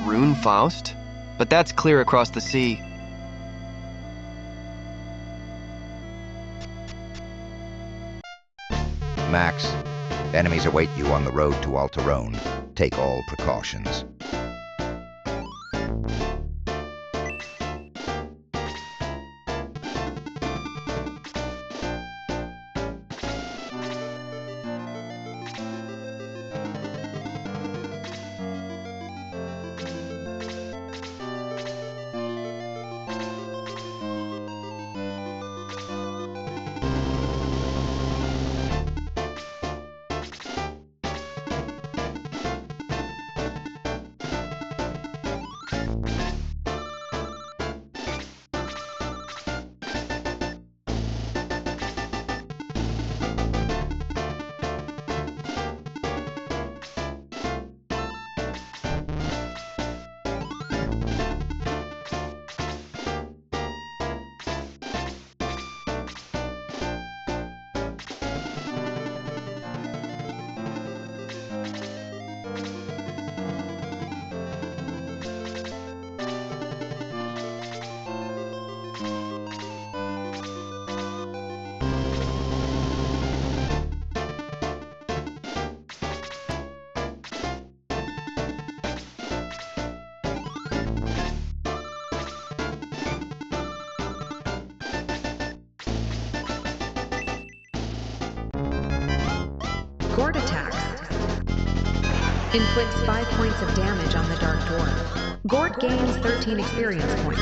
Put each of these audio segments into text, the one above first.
Rune Faust? But that's clear across the sea. Max, enemies await you on the road to Alterone. Take all precautions. Gord attacks. Inflicts 5 points of damage on the Dark Dwarf. Gord gains 13 experience points.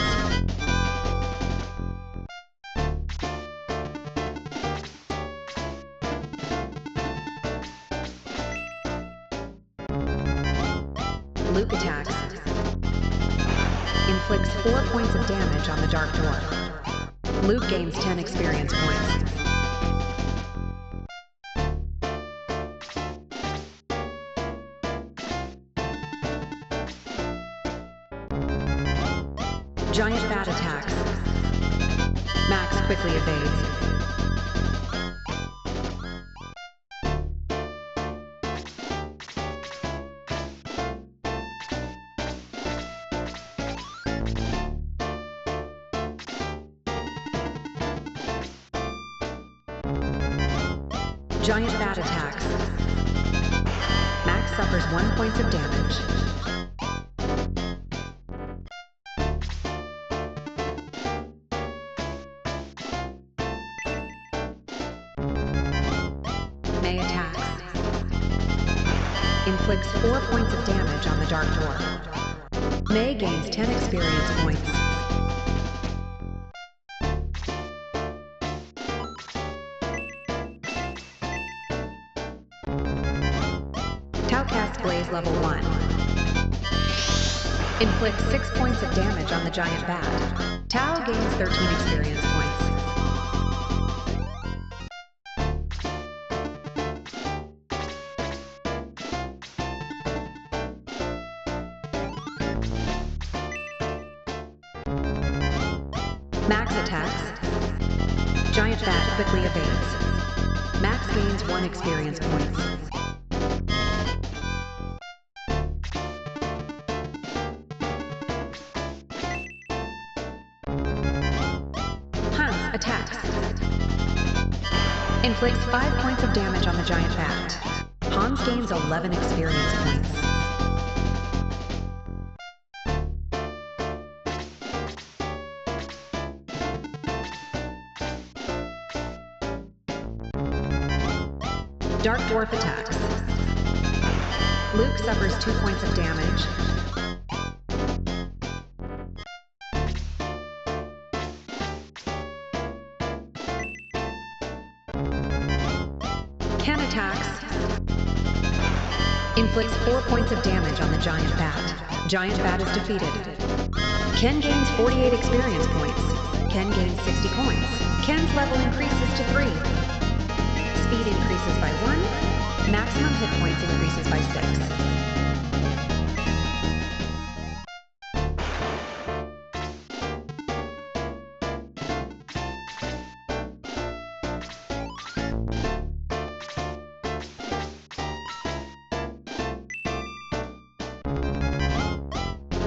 Luke attacks. Inflicts 4 points of damage on the Dark Dwarf. Luke gains 10 experience points. Giant Bat attacks. Max quickly evades. Giant Bat attacks. Max suffers 1 point of damage. May attacks. Inflicts 4 points of damage on the Dark Dwarf. May gains 10 experience points. Tau casts Blaze level 1. Inflicts 6 points of damage on the Giant Bat. Tau gains 13 experience points. Max attacks. Giant Bat quickly evades. Max gains 1 experience points. Hans attacks. Inflicts 5 points of damage on the Giant Bat. Hans gains 11 experience points. Dark Dwarf attacks. Luke suffers 2 points of damage. Ken attacks. Inflicts 4 points of damage on the Giant Bat. Giant Bat is defeated. Ken gains 48 experience points. Ken gains 60 coins. Ken's level increases to 3. Speed increases by 1. Maximum hit points increases by 6.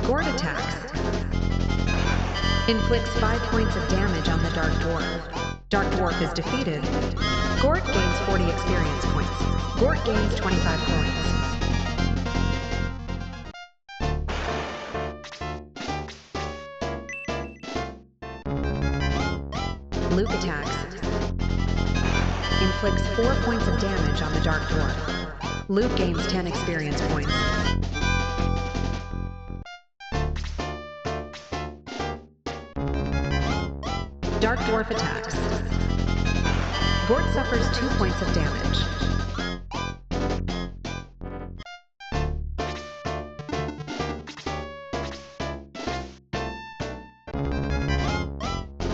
Gort attacks. Inflicts 5 points of damage on the Dark Dwarf. Dark Dwarf is defeated. Gort gains 40 experience points. Gort gains 25 coins. Luke attacks. Inflicts 4 points of damage on the Dark Dwarf. Luke gains 10 experience points. Dark Dwarf attacks. Gort suffers 2 points of damage.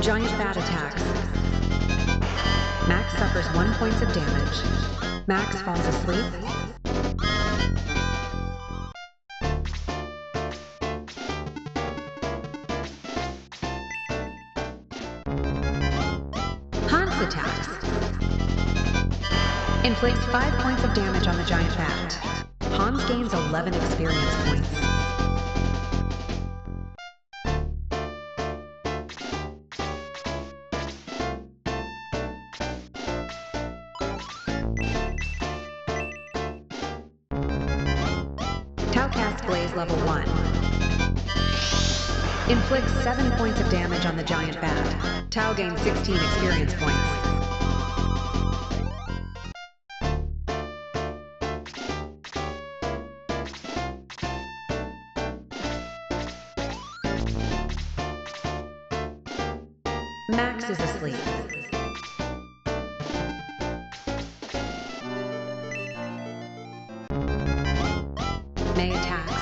Giant Bat attacks. Max suffers 1 point of damage. Max falls asleep. Attacks. Inflicts 5 points of damage on the Giant Bat. Hans gains 11 experience points. Tau casts Blaze level 1. Inflicts 7 points of damage on the Giant Bat. Tau gains 16 experience points. Max is asleep. May attacks.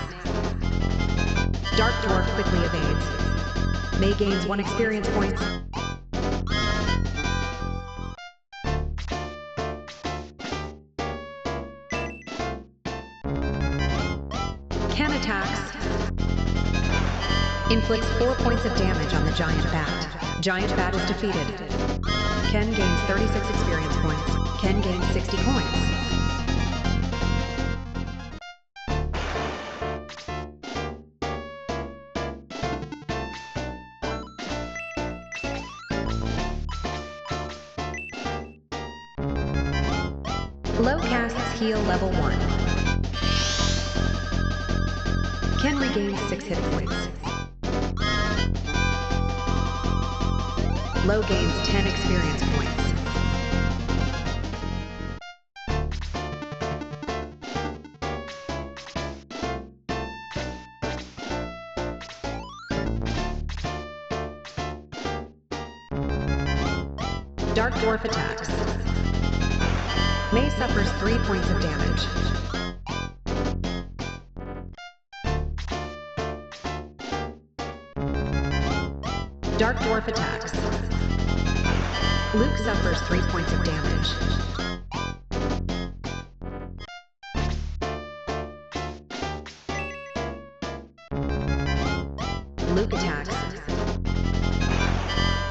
Dark Dwarf quickly evades. May gains 1 experience point. Ken attacks. Inflicts 4 points of damage on the Giant Bat. Giant Bat is defeated. Ken gains 36 experience points. Ken gains 60 coins. Low casts heal level 1. Ken regains 6 hit points. Low gains 10 experience points. Dark Dwarf attacks. May suffers 3 points of damage. Dark Dwarf attacks. Luke suffers 3 points of damage. Luke attacks.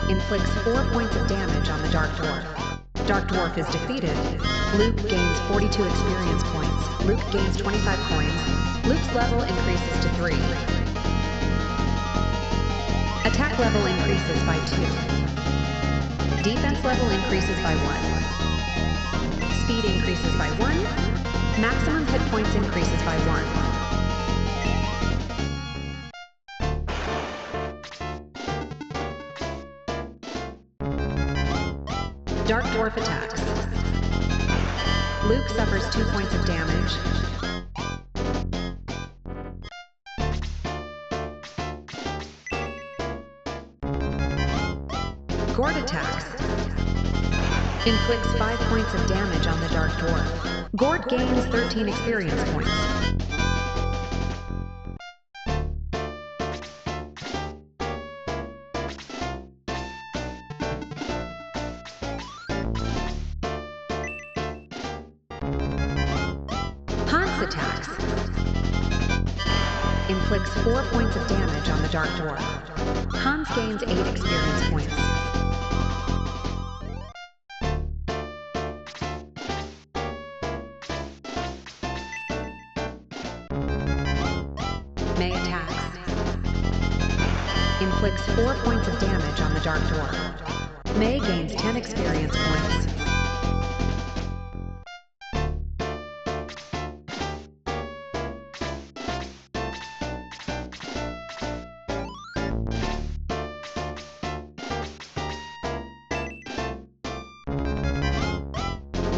Inflicts 4 points of damage on the Dark Dwarf. Dark Dwarf is defeated. Luke gains 42 experience points. Luke gains 25 coins. Luke's level increases to 3. Attack level increases by 2. Defense level increases by 1. Speed increases by 1. Maximum hit points increases by 1. Dark Dwarf attacks. Luke suffers 2 points of damage. Gord attacks. Inflicts 5 points of damage on the Dark Dwarf. Gord gains 13 experience points. Hans attacks. Inflicts 4 points of damage on the Dark Dwarf. Hans gains 8 experience points. May attacks. Inflicts 4 points of damage on the Dark Dwarf. May gains 10 experience points.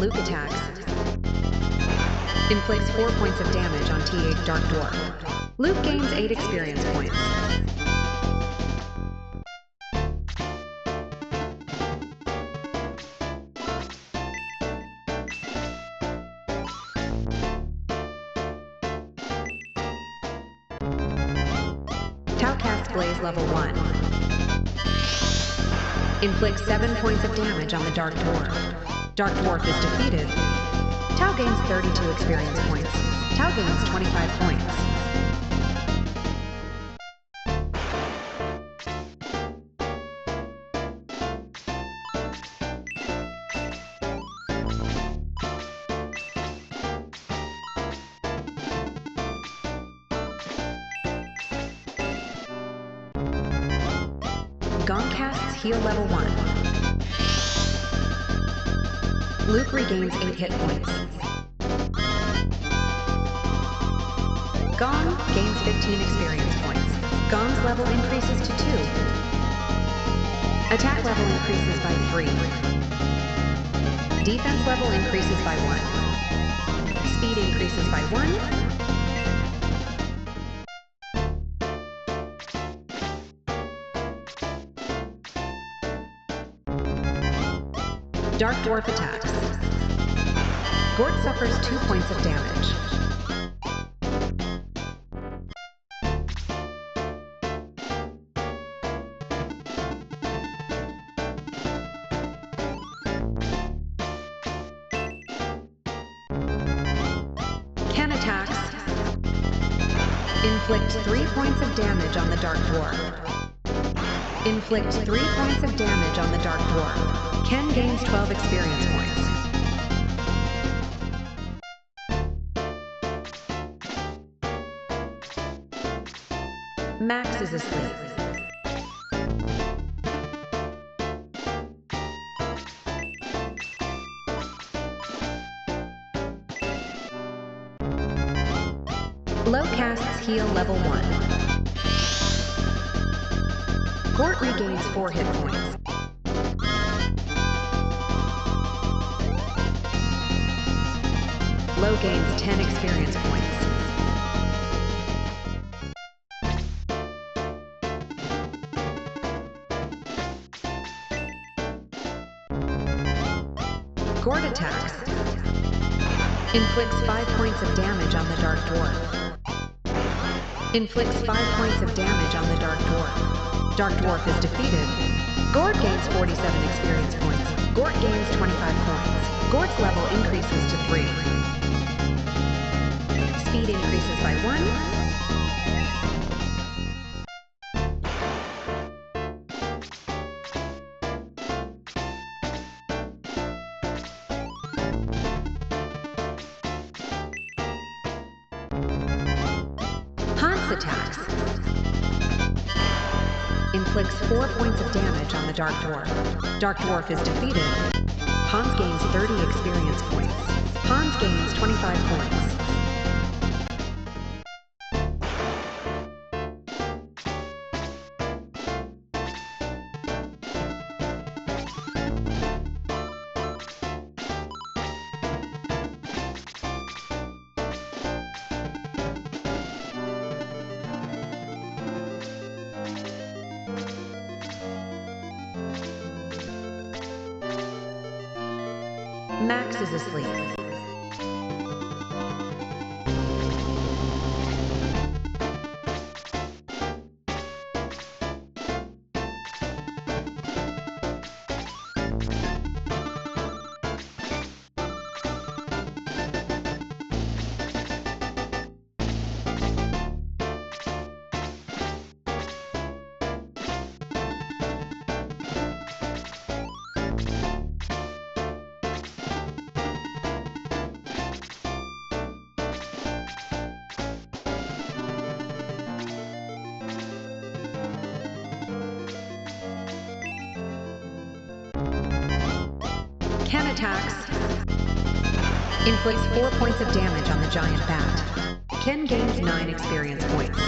Luke attacks. Inflicts 4 points of damage on T8 Dark Dwarf. Luke gains 8 experience points. Tau casts Blaze level 1. Inflicts 7 points of damage on the Dark Dwarf. Dark Dwarf is defeated. Tau gains 32 experience points. Tau gains 25 points. Gong casts Heal level 1. Luke regains 8 hit points. Gong gains 15 experience points. Gong's level increases to 2. Attack level increases by 3. Defense level increases by 1. Speed increases by 1. Dark Dwarf attacks. Gord suffers 2 points of damage. Ken attacks. Inflict 3 points of damage on the Dark Dwarf. Inflict 3 points of damage on the Dark Dwarf. Ken gains 12 experience points. Max is asleep. Low casts Heal level 1. Gort regains 4 hit points. Low gains 10 experience points. Gord attacks. Inflicts 5 points of damage on the Dark Dwarf. Inflicts 5 points of damage on the Dark Dwarf. Dark Dwarf is defeated. Gord gains 47 experience points. Gord gains 25 points. Gord's level increases to 3. Speed increases by 1. Hans attacks. Inflicts 4 points of damage on the Dark Dwarf. Dark Dwarf is defeated. Hans gains 30 experience points. Hans gains 25 points. Max is asleep. Ken attacks. Inflicts 4 points of damage on the giant bat. Ken gains 9 experience points.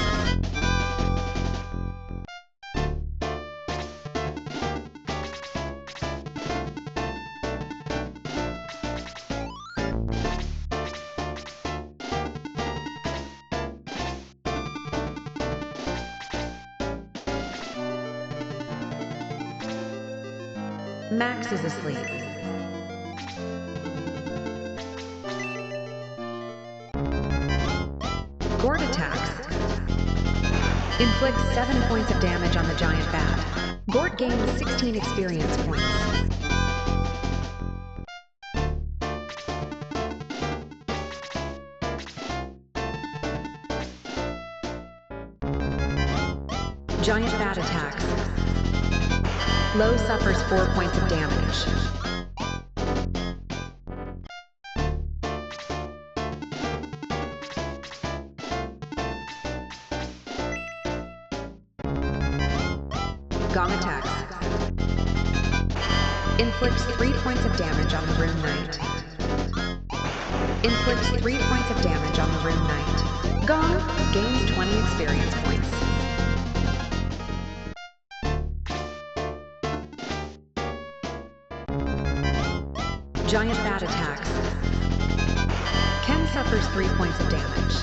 Max is asleep. Gord attacks. Inflicts 7 points of damage on the giant bat. Gord gains 16 experience points. Giant bat attacks. Low suffers 4 points of damage. Gong attacks. Inflicts 3 points of damage on the Rune Knight. Inflicts 3 points of damage on the Rune Knight. Gong gains 20 experience points. Giant bat attacks. Ken suffers 3 points of damage.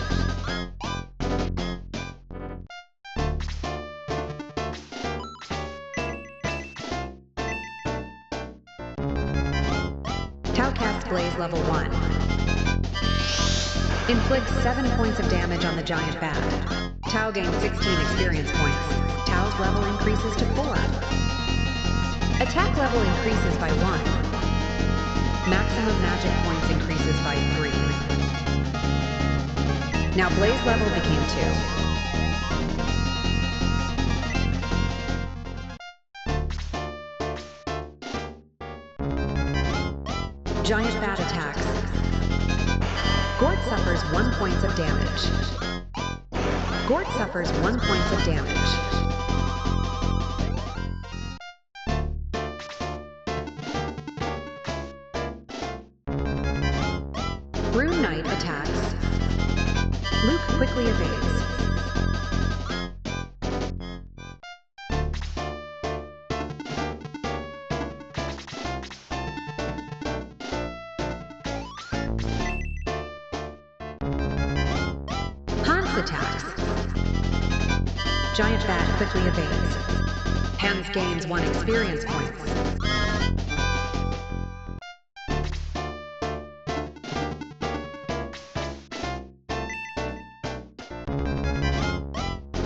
Tau casts Blaze level 1. Inflicts 7 points of damage on the giant bat. Tau gains 16 experience points. Tau's level increases to 4. Attack level increases by 1. Maximum magic points increases by 3. Now Blaze level became 2. Giant bat attacks. Gord suffers 1 point of damage. Gord suffers 1 point of damage. Rune Knight attacks. Luke quickly evades. Hans attacks. Giant bat quickly evades. Hans gains 1 experience point.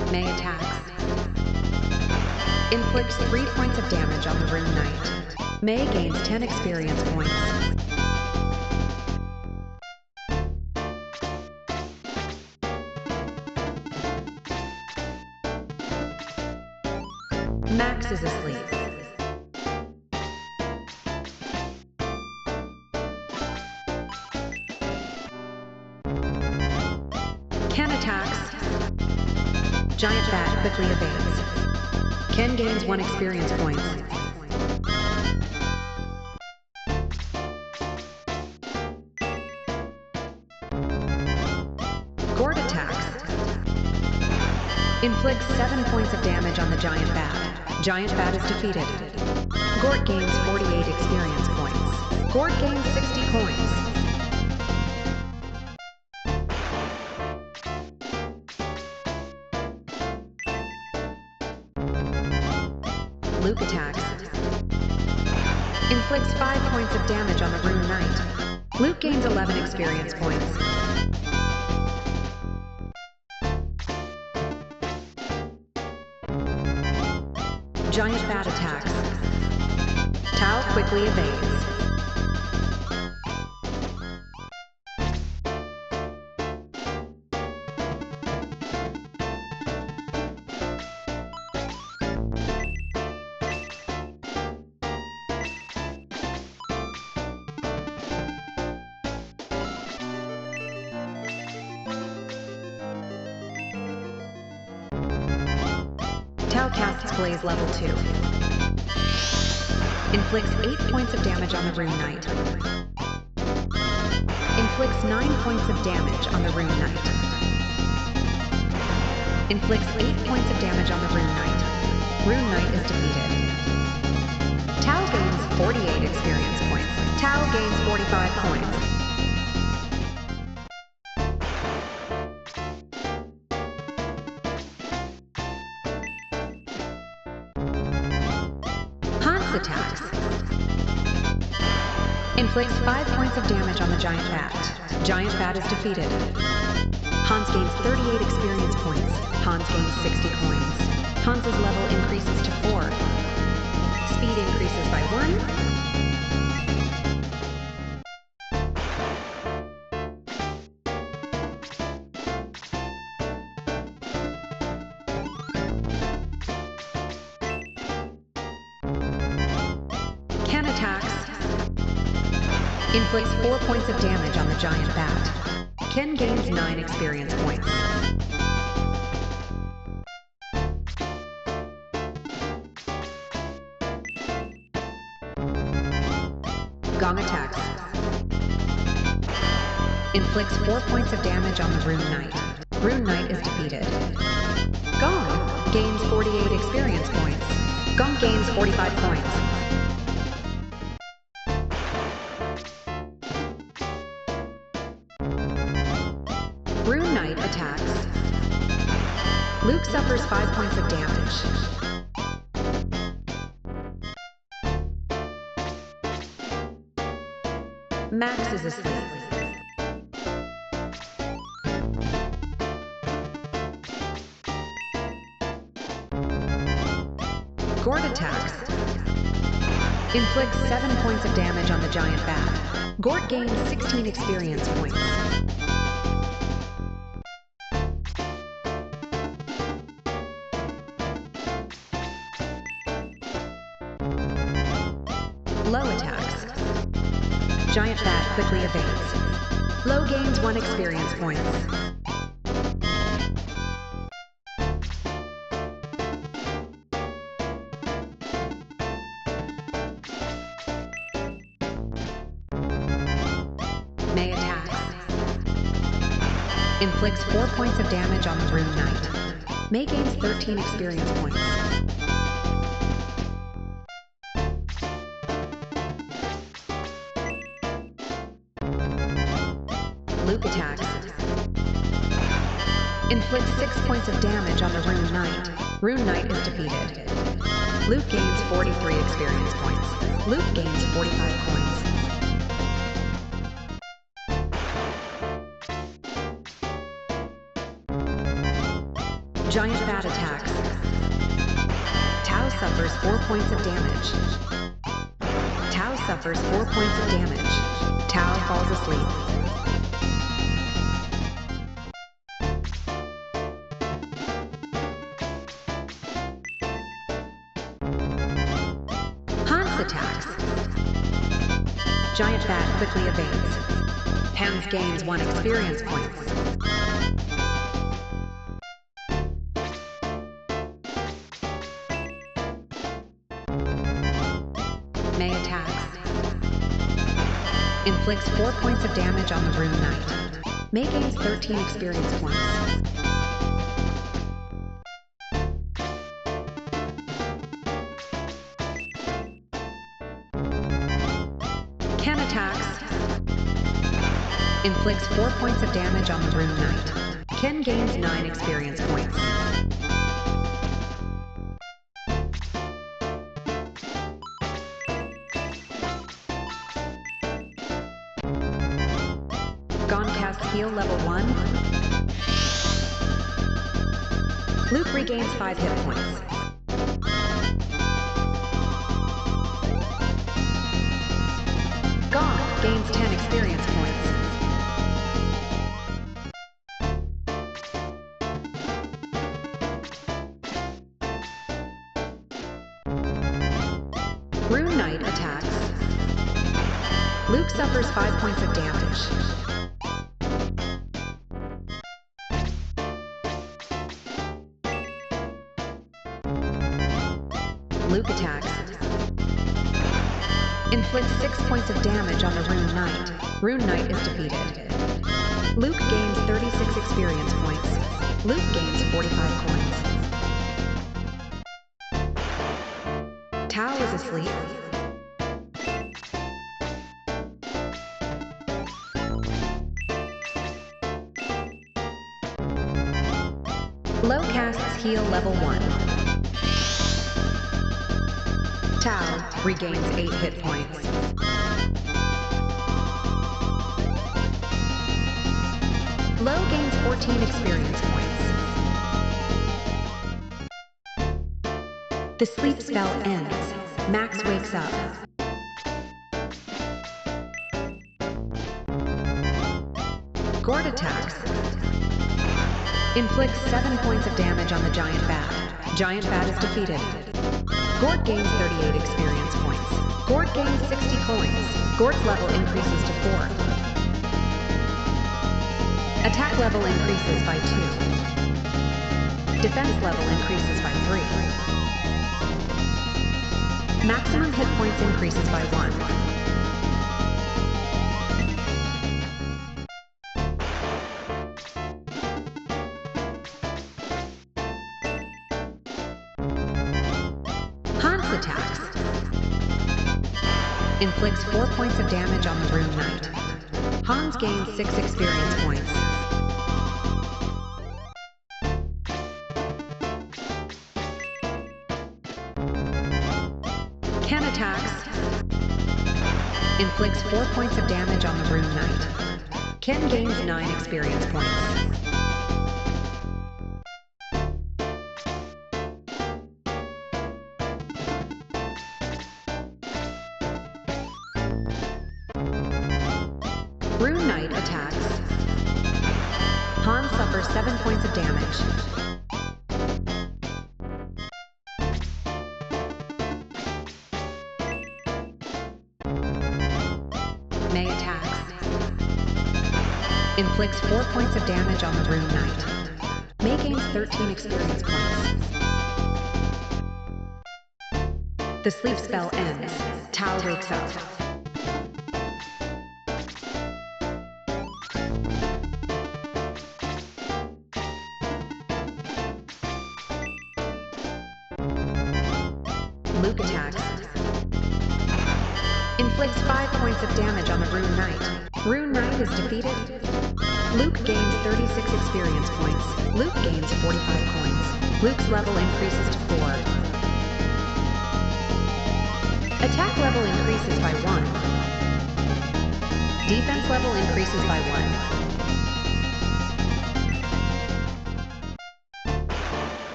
May attacks. Inflicts 3 points of damage on the Rune Knight. May gains 10 experience points. Max is asleep. Ken attacks. Giant bat quickly evades. Ken gains 1 experience point. Gord attacks. Inflicts 7 points of damage on the giant bat. Giant bat is defeated. Gord gains 48 experience points. Gord gains 60 coins. Luke attacks. Inflicts 5 points of damage on the Rune Knight. Luke gains 11 experience points. Giant Bat attacks. Tau quickly evades. Tau casts Blaze level 2. Inflicts 8 points of damage on the Rune Knight. Inflicts 9 points of damage on the Rune Knight. Inflicts 8 points of damage on the Rune Knight. Rune Knight is defeated. Tau gains 48 experience points. Tau gains 45 points. Attacks. Inflicts 5 points of damage on the Giant Bat. Giant Bat is defeated. Hans gains 38 experience points. Hans gains 60 coins. Hans's level increases to 4. Speed increases by 1. Attacks. Inflicts 4 points of damage on the Giant Bat. Ken gains 9 experience points. Gong attacks. Inflicts 4 points of damage on the Rune Knight. Rune Knight is defeated. Gong gains 48 experience points. Gong gains 45 points. Rune Knight attacks. Luke suffers 5 points of damage. Max is asleep. Gord attacks. Inflicts 7 points of damage on the Giant Bat. Gord gains 16 experience points. Low attacks. Giant Bat quickly evades. Low gains 1 experience points. May attacks. Inflicts 4 points of damage on the Rune Knight. May gains 13 experience points. Luke attacks. Inflicts 6 points of damage on the Rune Knight. Rune Knight is defeated. Luke gains 43 experience points. Luke gains 45 coins. Giant Bat attacks. Tau suffers 4 points of damage. Tau suffers 4 points of damage. Tau falls asleep. Attacks. Giant Bat quickly evades. Hans gains 1 experience point. May attacks. Inflicts 4 points of damage on the Rune Knight. May gains 13 experience points. Attacks. Inflicts 4 points of damage on the Rune Knight. Ken gains 9 experience points. heal level 1. Luke regains 5 hit points. Gaunt gains 10 experience points. Rune Knight attacks. Luke suffers 5 points of damage. Luke attacks. Inflicts 6 points of damage on the Rune Knight. Rune Knight is defeated. Luke gains 36 experience points. Luke gains 45 coins. Tao is asleep. Low casts heal level 1. Tao regains 8 hit points. Low gains 14 experience points. The sleep spell ends. Max wakes up. Gord attacks. Inflicts 7 points of damage on the Giant Bat. Giant Bat is defeated. Gord gains 38 experience points. Gord gains 60 coins. Gord's level increases to 4. Attack level increases by 2. Defense level increases by 3. Maximum hit points increases by 1. Attacks. Inflicts 4 points of damage on the Rune Knight. Hans gains 6 experience points. Ken attacks. Inflicts 4 points of damage on the Rune Knight. Ken gains 9 experience points. Rune Knight attacks. Han suffers 7 points of damage. May attacks. Inflicts 4 points of damage on the Rune Knight. May gains 13 experience points. The sleep spell ends. Tao wakes up. Luke attacks. Inflicts 5 points of damage on the Rune Knight. Rune Knight is defeated. Luke gains 36 experience points. Luke gains 45 coins. Luke's level increases to 4. Attack level increases by 1. Defense level increases by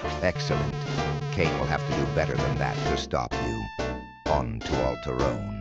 1. Excellent. Kane will have to do better than that to stop you. On to Alterone.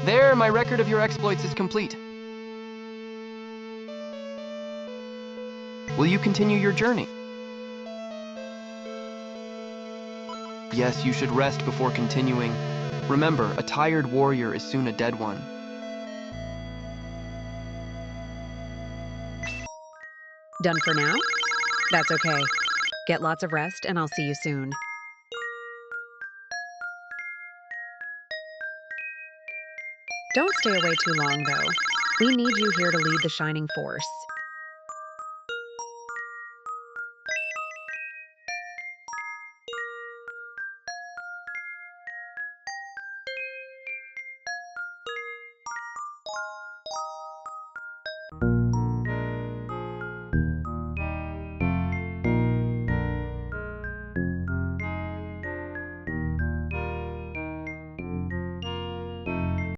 There, my record of your exploits is complete. Will you continue your journey? Yes, you should rest before continuing. Remember, a tired warrior is soon a dead one. Done for now? That's okay. Get lots of rest, and I'll see you soon. Don't stay away too long, though. We need you here to lead the Shining Force.